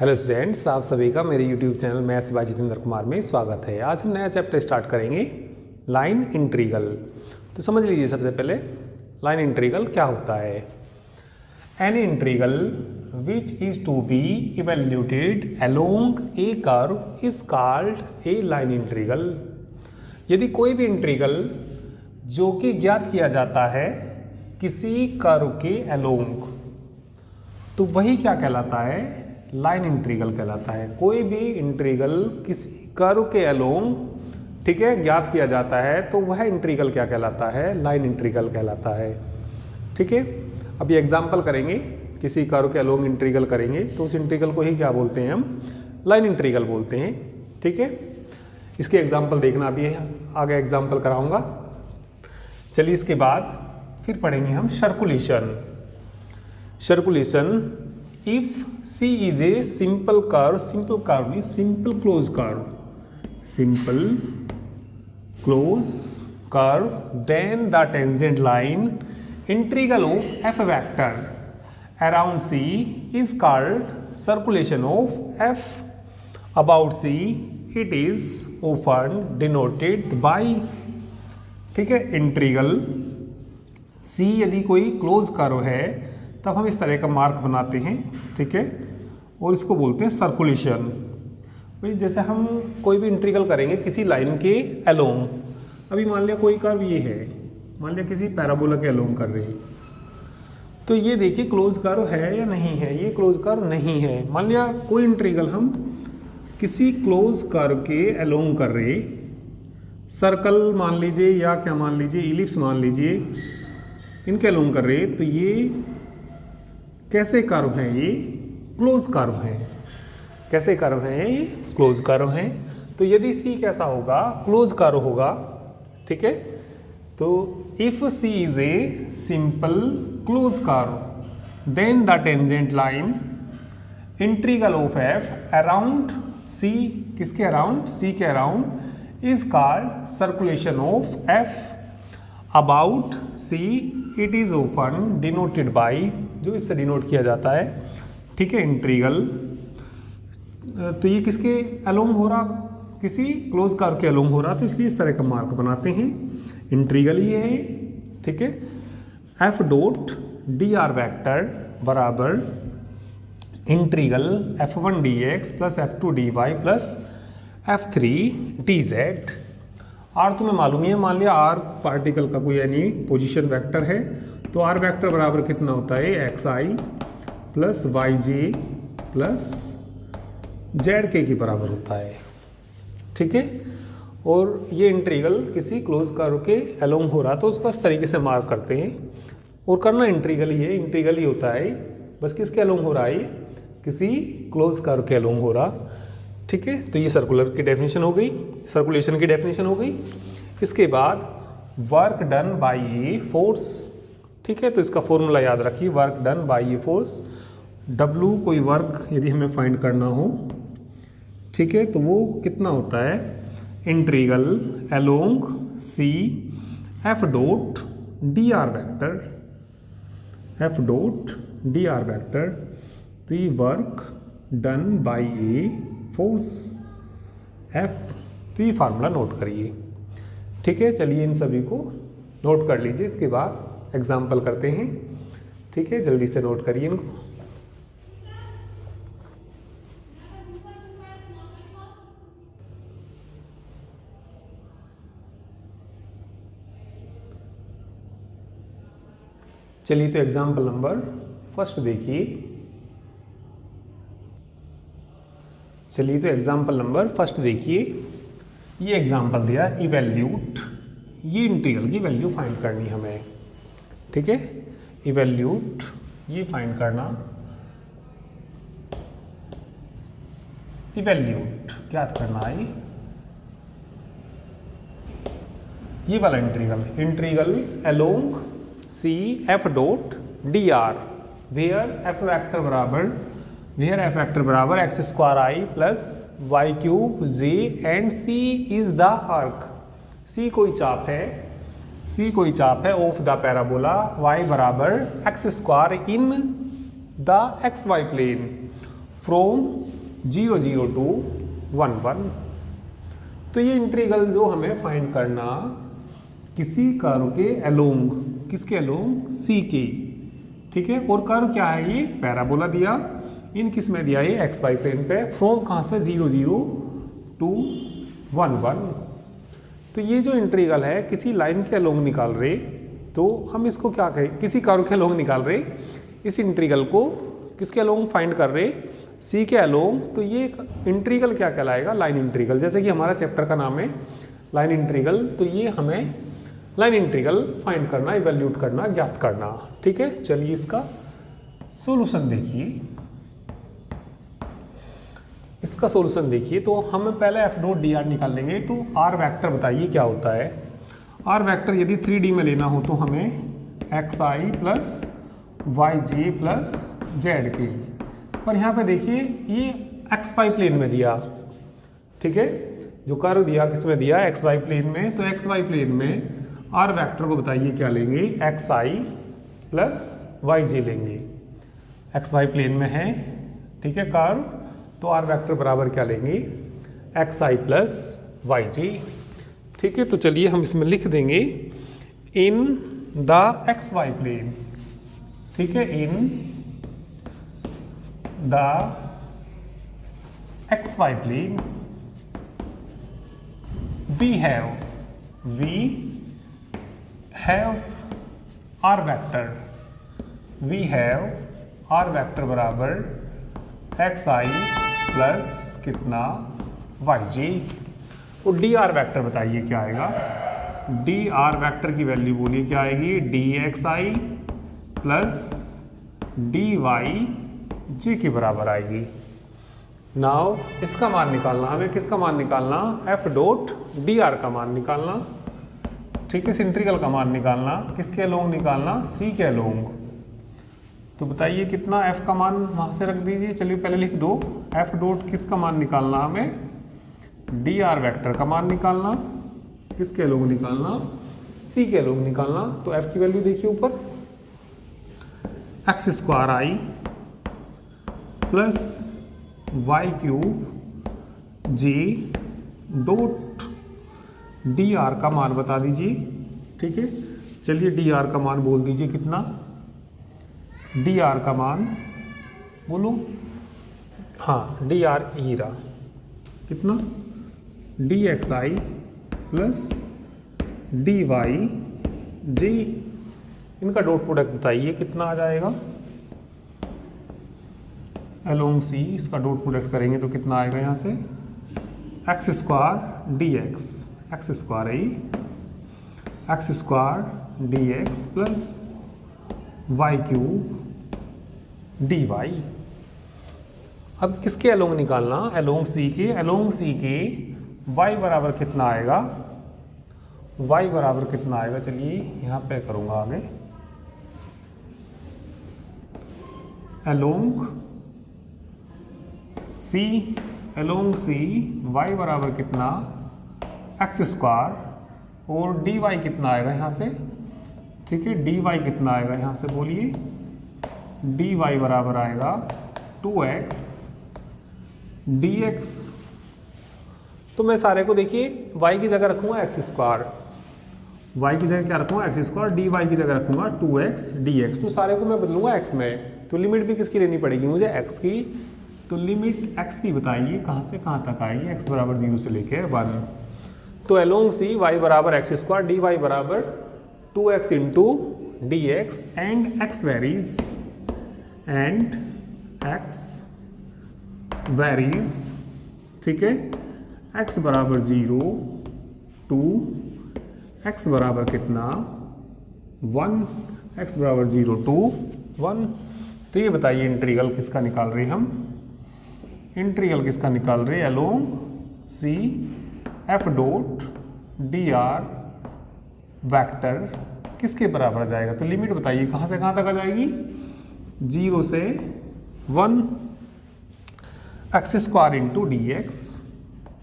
Hello students, आप सभी का मेरे YouTube channel maths by Jitendra Kumar में स्वागत है। आज हम नया चैप्टर स्टार्ट करेंगे, लाइन इंटीग्रल। तो समझ लीजिए सबसे पहले लाइन इंटीग्रल क्या होता है। An integral which is to be evaluated along a curve is called a line integral. यदि कोई भी इंटीग्रल जो कि ज्ञात किया जाता है किसी कर्व के अलोंग, तो वही क्या कहलाता है, लाइन इंटीग्रल कहलाता है। कोई भी इंटीग्रल किसी कर्व के अलोंग, ठीक है, ज्ञात किया जाता है तो वह इंटीग्रल क्या कहलाता है, लाइन इंटीग्रल कहलाता है। ठीक है, अब ये एग्जांपल करेंगे, किसी कर्व के अलोंग इंटीग्रल करेंगे तो उस इंटीग्रल को ही क्या बोलते हैं, हम लाइन इंटीग्रल बोलते हैं। ठीक है, इसके एग्जाम्पल देखना, अभी आगे एग्जाम्पल कराऊंगा। चलिए इसके बाद फिर पढ़ेंगे हम circulation. Circulation, if C is a simple curve means simple closed curve, then the tangent line integral of f vector around C is called circulation of f about C. It is often denoted by, ठीक है, integral C यदि कोई close curve है तब हम इस तरह का मार्क बनाते हैं, ठीक है, और इसको बोलते हैं सर्कुलेशन। भाई जैसे हम कोई भी इंटीग्रल करेंगे किसी लाइन के अलोंग, अभी मान लिया कोई कर्व ये है, मान लिया किसी पैराबोला के अलोंग कर रहे हैं, तो ये देखिए क्लोज कर्व है या नहीं है, ये क्लोज कर्व नहीं है। मान लिया कोई इंटीग्रल हम किसी क्लोज कर्व के अलोंग कर रहे, सर्कल मान लीजिए या क्या मान लीजिए, इलिप्स मान लीजिए, इनके अलोंग कर रहे, तो ये कैसे कर्व हैं, ये क्लोज कर्व हैं। कैसे कर्व हैं, ये क्लोज कर्व हैं। तो यदि C कैसा होगा, क्लोज कर्व होगा, ठीक है, तो if C is a simple close curve then the tangent line integral of f around C, किसके अराउंड, C के around, is called circulation of f about C. It is often denoted by, जो इससे denote किया जाता है, ठीक है, integral. तो ये किसके अलोंग हो रहा, किसी क्लोज कर्व के अलोंग हो रहा, तो इसलिए इस तरह का मार्क बनाते हैं। इंटीग्रल ये है, ठीक है, F dot D R vector बराबर integral f1 dx plus f2 dy plus f3 dz। आर तुम्हें मालूम है, मान लिया आर पार्टिकल का कोई यानी पोजीशन वेक्टर है, तो आर वेक्टर बराबर कितना होता है, x i plus y j plus Z के के बराबर होता है। ठीक है, और ये इंटीग्रल किसी क्लोज कर्व के अलोंग हो रहा तो उसको इस तरीके से मार्क करते हैं, और करना इंटीग्रल ही है, इंटीग्रल ही होता है, बस किसके अलोंग हो रहा है, किसी क्लोज कर्व के अलोंग हो रहा। ठीक है, तो ये सर्कुलर की डेफिनेशन हो गई, सर्कुलेशन की डेफिनेशन हो गई। इसके बाद work done by a force, ठीक है, तो इसका फॉर्मूला याद रखिए, work done by a force. W कोई वर्क यदि हमें फाइंड करना हो, ठीक है, तो वो कितना होता है, integral along C f dot D R vector, f dot D R vector. तो ये work done by a force F, तो ये फार्मूला नोट करिए। ठीक है, चलिए इन सभी को नोट कर लीजिए, इसके बाद एग्जाम्पल करते हैं। ठीक है, जल्दी से नोट करिए इनको। चलिए तो एग्जाम्पल नंबर फर्स्ट देखिए। चलिए तो एग्जाम्पल नंबर फर्स्ट देखिए, ये एग्जाम्पल दिया, इवैल्यूट, ये इंटीग्रल की वैल्यू फाइंड करनी हमें। ठीक है, इवैल्यूट ये फाइंड करना, इवैल्यूट क्या करना है, ये वाला integral, integral along C f dot D r, where f vector बराबर, वेयर f वेक्टर बराबर x square I plus Y cube j and C is the arc. C कोई चाप है, C कोई चाप है ऑफ द पैराबोला y बराबर x square in the x y plane. From 0 to 1 तो ये इंटीग्रल जो हमें फाइंड करना किसी कर्व के अलोंग, किसके अलोंग, सी के, ठीक है। और कर्व क्या है, ये पैराबोला दिया, इन किस में दिया, ये एक्स वाई प्लेन पे, फ्रॉम कहाँ से 0 टू 1 तो ये जो इंटीग्रल है किसी लाइन के अलोंग निकाल रहे, तो हम इसको क्या कहें, किसी कर्व के अलोंग निकाल रहे, इस इंटीग्रल को किसके अलोंग फाइंड कर रहे, सी के अलोंग। तो ये इंटीग्रल क्या कहलाएगा, लाइन इंटीग्रल। जैसे कि हमारा चैप्टर का नाम है लाइन इंटीग्रल, तो ये हमें लाइन इंटीग्रल फाइंड करना, इवैल्यूएट करना, ज्ञात करना, ठीक है। चलिए इसका सॉल्यूशन देखिए, इसका सॉल्यूशन देखिए। तो हम पहले एफ डॉट डी आर निकालेंगे। तो आर वेक्टर बताइए क्या होता है। आर वेक्टर यदि 3D में लेना हो तो हमें x i plus y j plus Z के, पर यहाँ पे देखिए ये एक्स वाई प्लेन में दिया, ठीक है। जो कर्व दिया किस में दिया, एक्स वाई प्लेन में। तो एक्स वाई प्लेन में आर वेक्टर को बताइए क्या लेंगे, x i plus y j लेंगे। एक्स वाई प्लेन में है, ठीक है, कर्व। तो आर वेक्टर बराबर क्या लेंगे, x i plus y j, ठीक है। तो चलिए हम इसमें लिख देंगे in the x y plane, ठीक है, in the x y plane we have r vector बराबर एक्स आई प्लस कितना, वाई जी। और डी आर वेक्टर बताइए क्या आएगा, डी आर वेक्टर की वैल्यू बोलिए क्या आएगी, d x i plus d y j के बराबर आएगी। नाउ इसका मान निकालना, हमें किसका मान निकालना, एफ डॉट डी आर का मान निकालना, ठीक है। इस इंटीग्रल का मान निकालना, किसके अलोंग निकालना, सी के अलोंग। तो बताइए कितना, एफ का मान वहां से रख दीजिए। चलिए पहले लिख दो, एफ डॉट किसका मान निकालना, हमें डी आर वेक्टर का मान निकालना, किसके अलोंग निकालना, सी के अलोंग निकालना। तो एफ की वैल्यू देखिए ऊपर, एक्स स्क्वायर आई plus Y cube J dot D R का मान बता दीजिए, ठीक है। चलिए डी आर का मान बोल दीजिए कितना, डी आर का मान बोलो, हाँ डी आर ई रहा कितना, D x i plus d y जी, इनका डॉट प्रोडक्ट बताइए कितना आ जाएगा, अलोंग सी इसका डॉट प्रोडक्ट करेंगे तो कितना आएगा, यहाँ से X square D X square I, X square D x plus Y cube D Y. अब किसके अलोंग निकालना, अलोंग सी के, अलोंग सी के y बराबर कितना आएगा, y बराबर कितना आएगा, चलिए यहाँ पे करूँगा आगे, अलोंग सी y बराबर कितना, एक्स स्क्वायर, और डी वाई कितना आएगा यहाँ से, ठीक है, डी वाई कितना आएगा यहाँ से बोलिए, डी वाई बराबर आएगा 2x dx। तो मैं सारे को देखिए y की जगह रखूंगा एक्स स्क्वायर, y की जगह क्या रखूंगा एक्स स्क्वायर, डी वाई की जगह रखूंगा 2x dx। तो सारे को मैं बदलूंगा x में, तो लिमिट भी किसकी लेनी पड़ेगी मुझे, x की। तो लिमिट x की बताइए कहाँ से कहाँ तक आएगी, x बराबर 0 से लेके 1। तो अलोंग सी y बराबर एक्स स्क्वायर, डी वाई बराबर 2x into d x, and x varies, ठीक है, x बराबर 0 टू x बराबर कितना 1, x बराबर 0 टू 1। तो ये बताइए इंटीग्रल किसका निकाल रहे हैं हम, इंटीग्रल किसका निकाल रहे हैं, along C F dot D R vector किसके बराबर आ जाएगा। तो लिमिट बताइए कहाँ से कहाँ तक आ जाएगी, 0 से 1, x square into d x,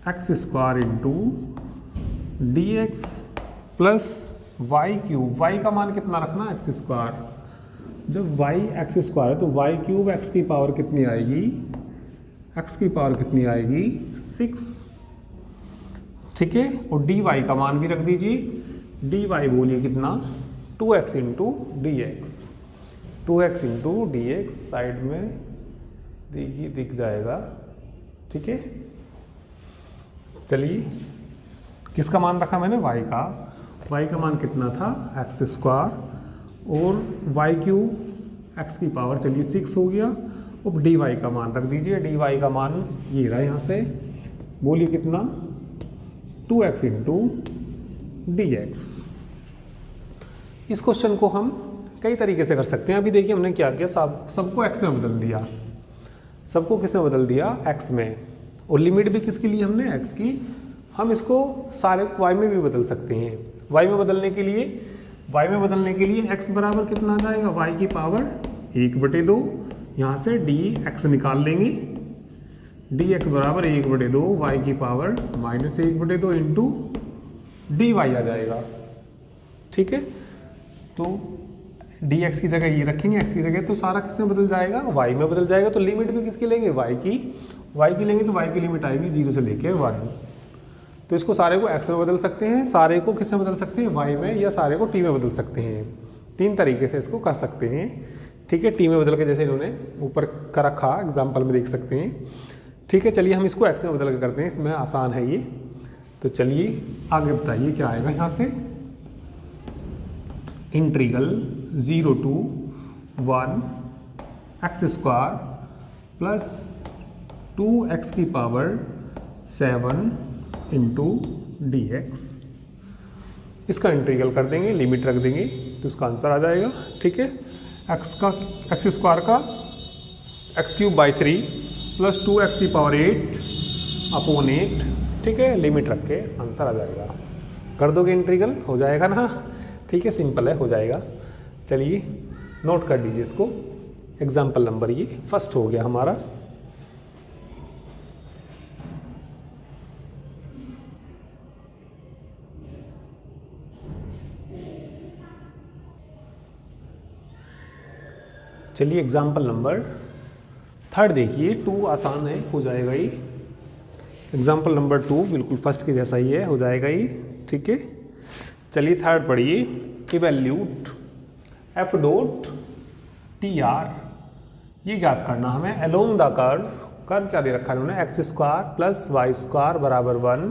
x square into d x plus Y cube, y का मान कितना रखना, एक्स स्क्वायर। जब वाई एक्स स्क्वायर है तो वाई क्यूब एक्स की पावर कितनी आएगी, x की पावर कितनी आएगी 6, ठीक है। और dy का मान भी रख दीजिए, dy बोलिए कितना 2x into d x, 2x into d x side में देखिए दिख जाएगा, ठीक है। चलिए किसका मान रखा मैंने y का मान कितना था एक्स स्क्वायर और वाई क्यूब एक्स की पावर चलिए 6 हो गया। अब डी वाई का मान रख दीजिए, डी वाई का मान ये रहा यहाँ से, बोलिए कितना 2x इंटू डी एक्स। इस क्वेश्चन को हम कई तरीके से कर सकते हैं। अभी देखिए हमने क्या किया, सबको x में बदल दिया, सबको किस में बदल दिया x में, और लिमिट भी किसके लिए हमने x की। हम इसको सारे y में भी बदल सकते हैं। y में बदलने के लिए x बराबर कितना आ जाएगा, y की पावर 1/2, यहाँ से dx निकाल लेंगे, dx बराबर 1/2 y की पावर -1/2 इंटू dy आ जाएगा, ठीक है। तो dx की जगह ये रखेंगे, x की जगह, तो सारा किस में बदल जाएगा, y में बदल जाएगा। तो लिमिट भी किसकी लेंगे, y की लेंगे, तो y की लिमिट आएगी 0 से लेके 1। तो इसको सारे को x में बदल सकते हैं, सारे को किस में बदल सकते हैं, y में, या सारे को t में बदल सकते हैं। 3 तरीके से इसको कर सकते हैं, ठीक है। t में बदल के जैसे इन्होंने ऊपर का रखा एग्जाम्पल में देख सकते हैं, ठीक है। चलिए हम इसको x में बदल के करते हैं, इसमें आसान है ये। तो चलिए आगे बताइए क्या आएगा यहाँ से, integral 0 to 1 x square plus 2x की पावर 7 इंटू डी एक्स। इसका इंटीग्रल कर देंगे, लिमिट रख देंगे, तो इसका आंसर आ जाएगा, ठीक है। एक्स स्क्वायर का x³/3 प्लस 2x की पावर 8/8, ठीक है। लिमिट रख के आंसर आ जाएगा। कर दोगे इंटीग्रल, हो जाएगा ना, ठीक है, सिंपल है, हो जाएगा। चलिए नोट कर लीजिए इसको, एग्जाम्पल नंबर ये फर्स्ट हो गया हमारा। चलिए एग्जाम्पल नंबर 3 देखिए, 2 आसान है, हो जाएगा ये। एग्जाम्पल नंबर 2 बिल्कुल फर्स्ट के जैसा ही है, हो जाएगा ये, ठीक है। चलिए 3 पढ़िए, इवैल्यूट एफ डॉट टी आर, ये ज्ञात करना हमें। अलोंग द कर्व क्या दे रखा है उन्होंने, x square plus y square बराबर 1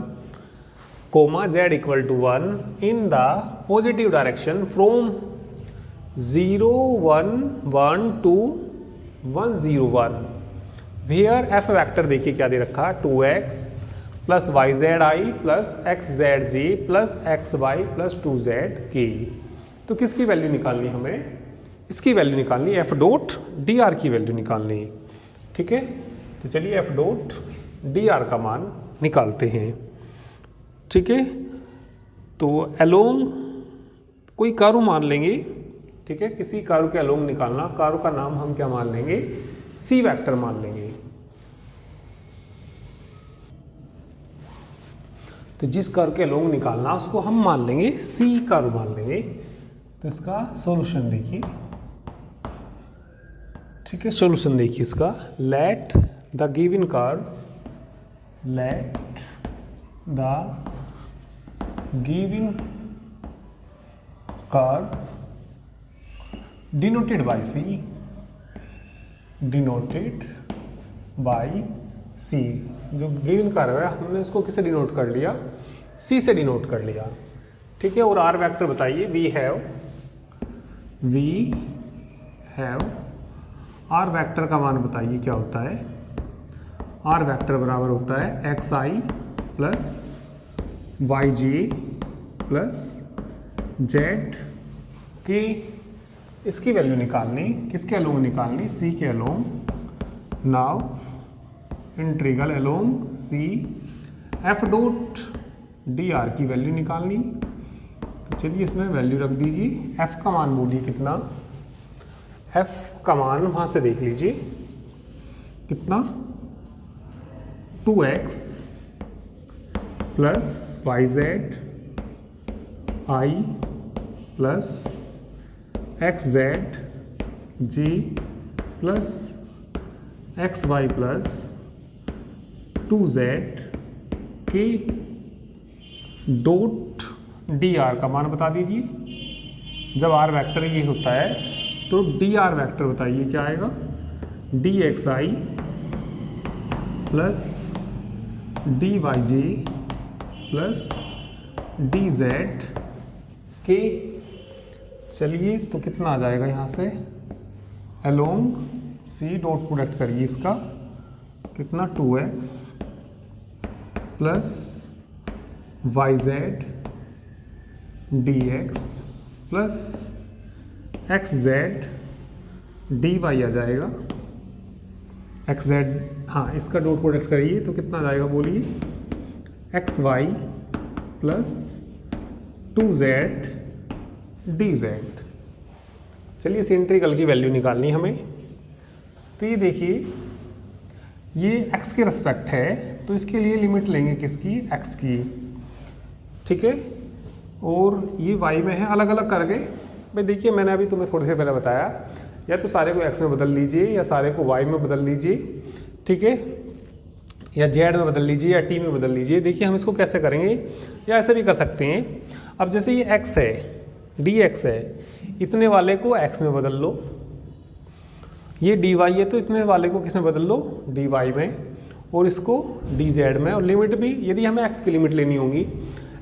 comma z equal to 1 in the positive direction from 0 1 1 to 1 0 1, where f vector देखिए क्या दे रखा, 2x plus Y z i plus x z j plus x y plus 2z के। तो किसकी value निकालनी हमें, इसकी वैल्यू निकालनी, एफ डॉट डी आर की वैल्यू निकालनी, ठीक है। तो चलिए एफ डॉट डी आर का मान निकालते हैं, ठीक है। तो अलोंग कोई कर्व मान लेंगे, ठीक है। किसी कर्व के अलोंग निकालना, कर्व का नाम हम क्या मान लेंगे, सी वेक्टर मान लेंगे। तो जिस कर्व के अलोंग निकालना उसको हम मान लेंगे सी कर्व मान लेंगे। तो इसका सॉल्यूशन देखिए, ठीक है। सॉल्यूशन देखिए इसका, let the given curve, let the given curve denoted by C, denoted by C, जो गिवन कर्व है हमने उसको किसे डिनोट कर लिया, सी से डिनोट कर लिया, ठीक है। और आर वेक्टर बताइए, वी हैव आर वेक्टर का मान बताइए क्या होता है। आर वेक्टर बराबर होता है x i plus y j plus z की। इसकी वैल्यू निकालनी, किसके अलोंग निकालनी, सी के along. Now integral along C F dot D r की वैल्यू निकालनी। तो चलिए इसमें वैल्यू रख दीजिए, एफ का मान बोलिए कितना, एफ का मान वहाँ से देख लीजिए कितना, 2x plus Y z i plus x z j plus x y plus 2z के डॉट डी आर का मान बता दीजिए। जब आर वेक्टर ये होता है तो डी आर वेक्टर बताइए क्या आएगा, D x i plus d Y j plus D Z के। चलिए तो कितना आ जाएगा यहाँ से, अलोंग सी डॉट प्रोडक्ट करिए इसका, कितना 2x plus Y Z D x plus x Z D Y आ जाएगा, एक्स जेड, हाँ इसका डॉट प्रोडक्ट करिए तो कितना आ जाएगा बोलिए, x y plus 2z d z. चलिए इस इंटीग्रल की वैल्यू निकालनी हमें। तो ये देखिए ये x के रेस्पेक्ट है तो इसके लिए लिमिट लेंगे किसकी, x की, ठीक है। और ये y में है, अलग अलग कर गए भाई। देखिए मैंने अभी तुम्हें थोड़ी देर पहले बताया, या तो सारे को x में बदल लीजिए या सारे को y में बदल लीजिए, ठीक है, या z में बदल लीजिए या t में बदल लीजिए। देखिए हम इसको कैसे करेंगे, या ऐसे भी कर सकते हैं। अब जैसे ये x है, dx है, इतने वाले को x में बदल लो, ये dy है तो इतने वाले को किस में बदल लो, dy में, और इसको dz में। और लिमिट भी यदि हमें x की लिमिट लेनी होगी,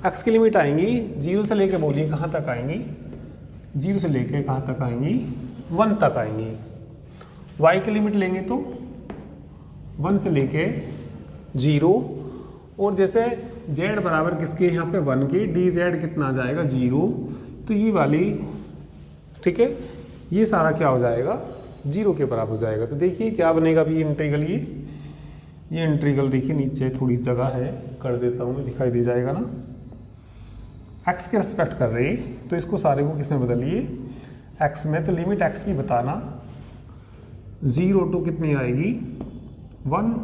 x की लिमिट आएंगी 0 से लेके बोलिए कहाँ तक आएंगी, 0 से लेके कहाँ तक आएंगी, 1 तक आएंगी। y की लिमिट लेंगे तो 1 से लेके 0, और जैसे z बराबर किसके यहाँ पे 1 की, dz कितना आ जाएगा 0, तो ये वाली, ठीक है, ये सारा क्या हो जाएगा 0 के बराबर हो जाएगा। तो देखिए क्या बनेगा अभी इंटीग्रल, ये इंटीग्रल देखिए नीचे थोड़ी जगह है, कर देता हूँ, दिखाई दे जाएगा ना, x के रेस्पेक्ट कर रहे तो इसको सारे को किस में बदलिए, x में। तो लिमिट x की बताना, 0 टू कितनी आएगी 1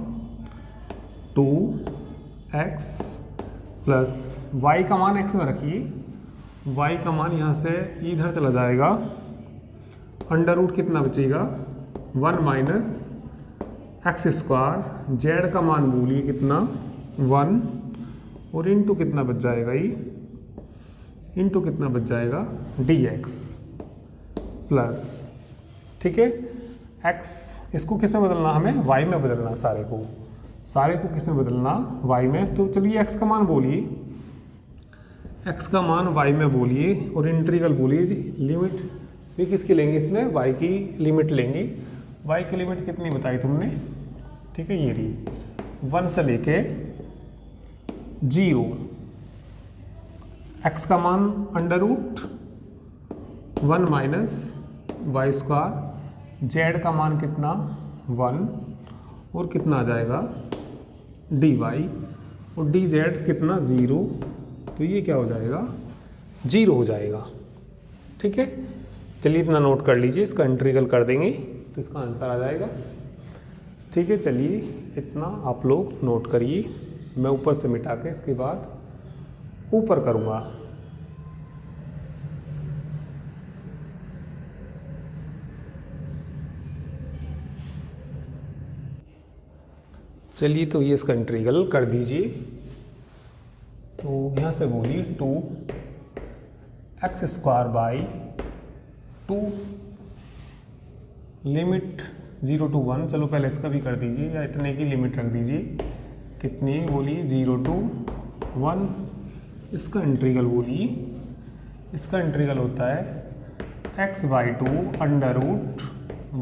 2 x प्लस y का मान x में रखिए, y का मान यहाँ से इधर चला जाएगा, अंडर रूट कितना बचेगा 1 माइनस एक्स स्क्वायर, जेड का मान बोलिए कितना 1, और इंटू कितना बच जाएगा, ये इंटू कितना बच जाएगा dx प्लस, ठीक है, x इसको किस में बदलना, हमें y में बदलना, सारे को किस में बदलना, y में। तो चलिए x का मान बोलिए, x का मान y में बोलिए, और इंटीग्रल बोलिए, लिमिट भी किसकी लेंगे इसमें, y की लिमिट लेंगे। y की लिमिट कितनी बताई तुमने, ठीक है, ये रही 1 से लेके 0, x का मान under root 1 minus y square, z का मान कितना 1, और कितना आ जाएगा dy, और dz कितना 0, तो ये क्या हो जाएगा 0 हो जाएगा, ठीक है। चलिए इतना नोट कर लीजिए, इसका इंटीग्रल कर देंगे तो इसका आंसर आ जाएगा, ठीक है। चलिए इतना आप लोग नोट करिए, मैं ऊपर से मिटा के इसके बाद ऊपर करूँगा। चलिए तो ये इसका इंटीग्रल कर दीजिए। तो यहाँ से बोलिए 2x square by 2 limit 0 to 1, चलो पहले इसका भी कर दीजिए, या इतने की लिमिट रख दीजिए, कितनी बोलिए 0 टू 1। इसका इंटीग्रल बोलिए, इसका इंटीग्रल होता है x by 2 under root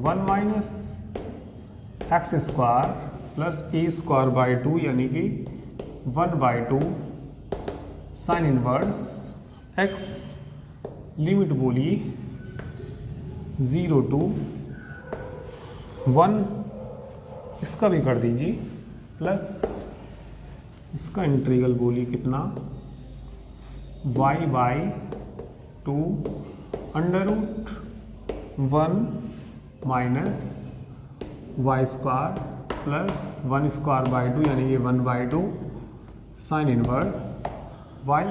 1 minus x square plus a square by 2, यानी कि 1 by 2 sine inverse x, limit बोलिए 0 टू 1, इसका भी कर दीजिए, प्लस इसका इंटीग्रल बोलिए कितना y by 2 under root 1 minus y square plus 1 square by 2, यानी कि 1 by 2 sine inverse y,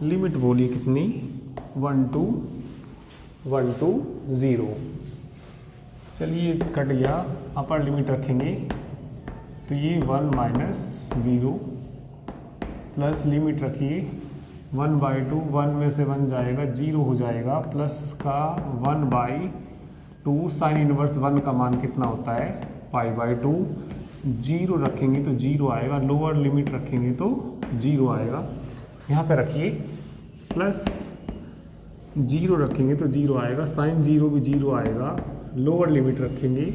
limit बोलिए कितनी 1 टू 0। चलिए कट गया, अपर लिमिट रखेंगे तो ये 1 माइनस 0 प्लस लिमिट रखिए 1/2, 1 में से 1 जाएगा 0 हो जाएगा, प्लस का 1/2 साइन इनवर्स 1 का मान कितना होता है π/2, 0 रखेंगे तो 0 आएगा, लोअर लिमिट रखेंगे तो 0 आएगा। यहाँ पे रखिए प्लस 0 रखेंगे तो 0 आएगा, साइन 0 भी 0 आएगा, लोअर लिमिट रखेंगे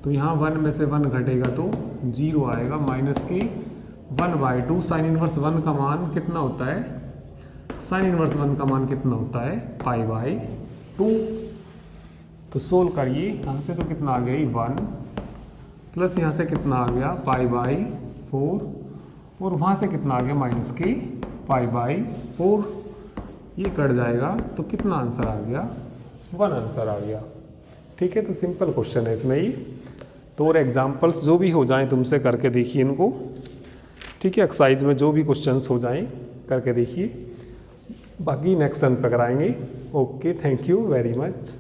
तो यहाँ 1 में से 1 घटेगा तो 0 आएगा, माइनस के 1/2 साइन इनवर्स 1 का मान कितना होता है, साइन इनवर्स 1 का मान कितना होता है π/2। तो सोल्व करिए, यहाँ से तो कितना आ गया 1 प्लस यहाँ से कितना आ गया π/4 और वहाँ से कितना आ गया माइनस के π/4, ये कट जाएगा तो कितना आंसर आ गया 1 आंसर आ गया। ठीक है, तो सिंपल क्वेश्चन है इसमें ही। तो और एग्जाम्पल्स जो भी हो जाएं तुमसे करके देखिए इनको। ठीक है, एक्सरसाइज में जो भी क्वेश्चंस हो जाएं करके देखिए, बाकी नेक्स्ट टर्न पर कराएंगे। Okay, thank you very much.